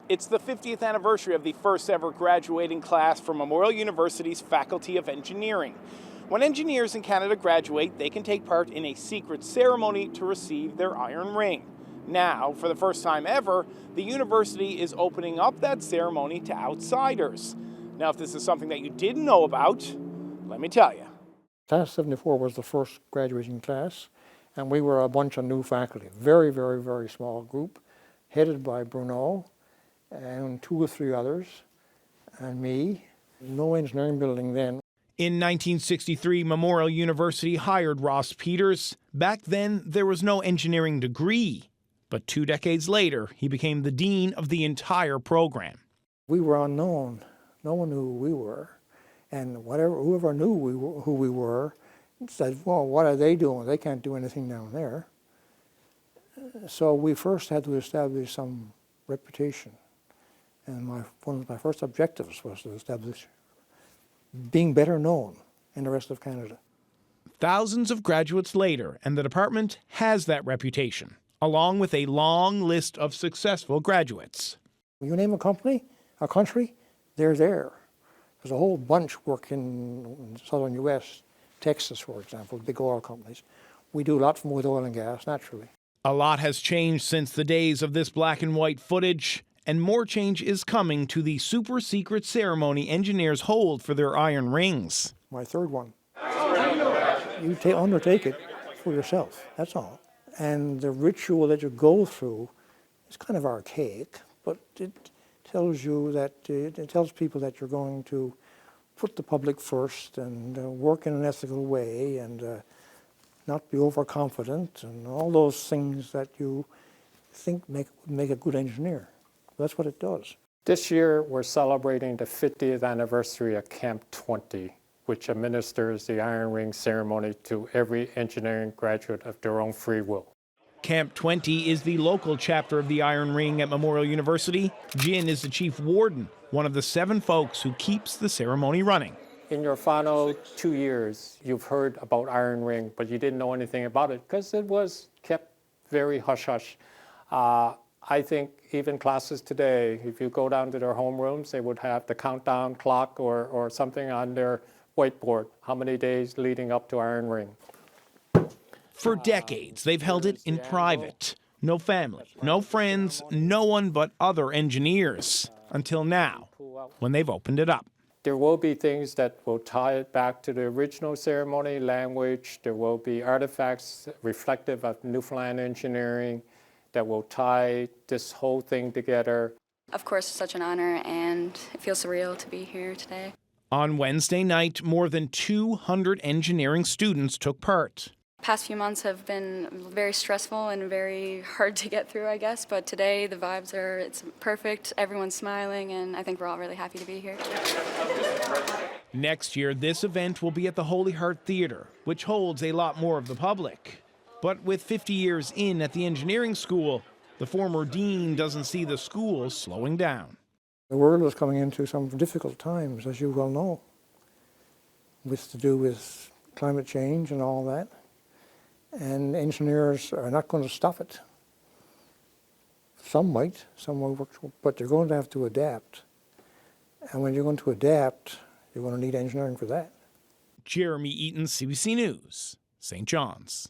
It's the 50th anniversary of the first ever graduating class from Memorial University's Faculty of Engineering. When engineers in Canada graduate, they can take part in a secret ceremony to receive their iron ring. Now, for the first time ever, the university is opening up that ceremony to outsiders. Now, if this is something that you didn't know about, let me tell you. Class 74 was the first graduating class, and we were a bunch of new faculty. Very, very, very small group, headed by Bruno and 2 or 3 others, and me. No engineering building then. In 1963, Memorial University hired Ross Peters. Back then, there was no engineering degree. But 2 decades later, he became the dean of the entire program. We were unknown. No one knew who we were. And whoever knew who we were said, well, what are they doing? They can't do anything down there. So we first had to establish some reputation. And one of my first objectives was to establish being better known in the rest of Canada. Thousands of graduates later, and the department has that reputation, along with a long list of successful graduates. You name a company, a country, they're there. There's a whole bunch work in southern U.S., Texas, for example, big oil companies. We do a lot with oil and gas, naturally. A lot has changed since the days of this black and white footage, and more change is coming to the super secret ceremony engineers hold for their iron rings. My third one. You undertake it for yourself, that's all. And the ritual that you go through is kind of archaic, but it tells you that, it tells people that you're going to put the public first and work in an ethical way and not be overconfident and all those things that you think make a good engineer. That's what it does. This year, we're celebrating the 50th anniversary of Camp 20, which administers the Iron Ring ceremony to every engineering graduate of their own free will. Camp 20 is the local chapter of the Iron Ring at Memorial University. Jin is the chief warden, one of the 7 folks who keeps the ceremony running. In your final 2 years, you've heard about Iron Ring, but you didn't know anything about it because it was kept very hush-hush. I think even classes today, if you go down to their homerooms, they would have the countdown clock or something on their whiteboard, how many days leading up to Iron Ring. For decades, they've held it in private. No family, no friends, no one but other engineers. Until now, when they've opened it up. There will be things that will tie it back to the original ceremony, language. There will be artifacts reflective of Newfoundland engineering that will tie this whole thing together. Of course, it's such an honor, and it feels surreal to be here today. On Wednesday night, more than 200 engineering students took part. Past few months have been very stressful and very hard to get through, I guess, but today the vibes it's perfect, everyone's smiling, and I think we're all really happy to be here. Next year, this event will be at the Holy Heart Theatre, which holds a lot more of the public. But with 50 years in at the engineering school, the former dean doesn't see the school slowing down. The world is coming into some difficult times, as you well know, to do with climate change and all that. And engineers are not going to stop it. Some might, some will work, but they're going to have to adapt. And when you're going to adapt, you're going to need engineering for that. Jeremy Eaton, CBC News, St. John's.